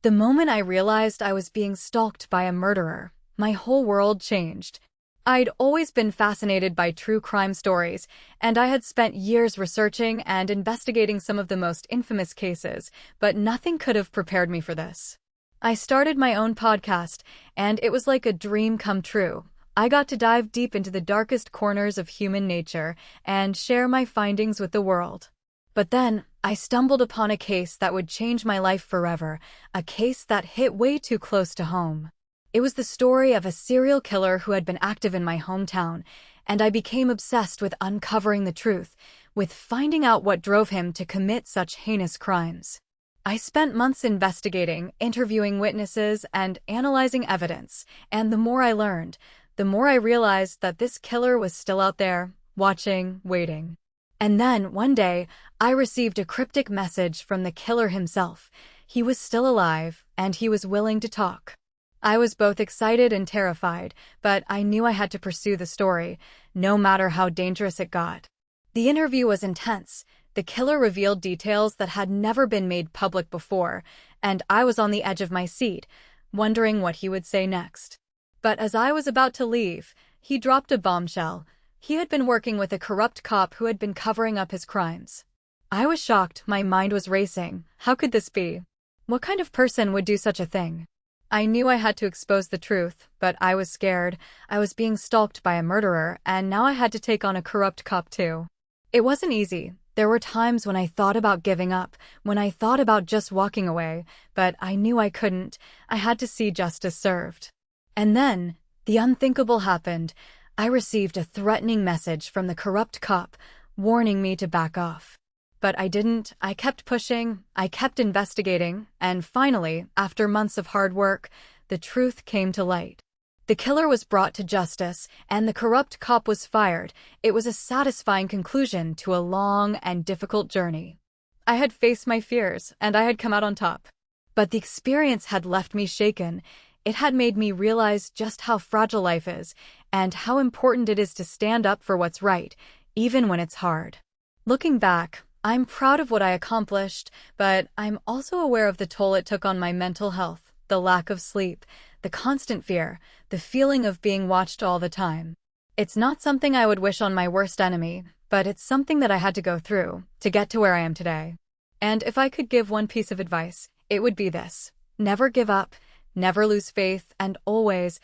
The moment I realized I was being stalked by a murderer, my whole world changed. I'd always been fascinated by true crime stories, and I had spent years researching and investigating some of the most infamous cases, but nothing could have prepared me for this. I started my own podcast, and it was like a dream come true. I got to dive deep into the darkest corners of human nature and share my findings with the world. But then, I stumbled upon a case that would change my life forever, a case that hit way too close to home. It was the story of a serial killer who had been active in my hometown, and I became obsessed with uncovering the truth, with finding out what drove him to commit such heinous crimes. I spent months investigating, interviewing witnesses, and analyzing evidence, and the more I learned, the more I realized that this killer was still out there, watching, waiting. And then, one day, I received a cryptic message from the killer himself. He was still alive, and he was willing to talk. I was both excited and terrified, but I knew I had to pursue the story, no matter how dangerous it got. The interview was intense. The killer revealed details that had never been made public before, and I was on the edge of my seat, wondering what he would say next. But as I was about to leave, he dropped a bombshell. He had been working with a corrupt cop who had been covering up his crimes. I was shocked, my mind was racing. How could this be? What kind of person would do such a thing? I knew I had to expose the truth, but I was scared. I was being stalked by a murderer, and now I had to take on a corrupt cop too. It wasn't easy. There were times when I thought about giving up, when I thought about just walking away, but I knew I couldn't. I had to see justice served. And then, the unthinkable happened. I received a threatening message from the corrupt cop, warning me to back off. But I didn't. I kept pushing, I kept investigating, and finally, after months of hard work, the truth came to light. The killer was brought to justice, and the corrupt cop was fired. It was a satisfying conclusion to a long and difficult journey. I had faced my fears, and I had come out on top. But the experience had left me shaken. It had made me realize just how fragile life is, and how important it is to stand up for what's right, even when it's hard. Looking back, I'm proud of what I accomplished, but I'm also aware of the toll it took on my mental health, the lack of sleep, the constant fear, the feeling of being watched all the time. It's not something I would wish on my worst enemy, but it's something that I had to go through to get to where I am today. And if I could give one piece of advice, it would be this: never give up, never lose faith, and always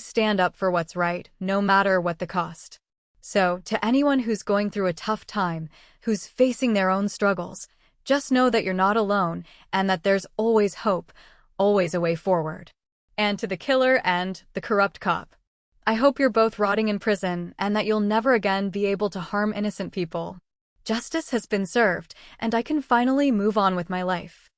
stand up for what's right, no matter what the cost. So, to anyone who's going through a tough time, who's facing their own struggles, just know that you're not alone and that there's always hope, always a way forward. And to the killer and the corrupt cop, I hope you're both rotting in prison and that you'll never again be able to harm innocent people. Justice has been served, and I can finally move on with my life.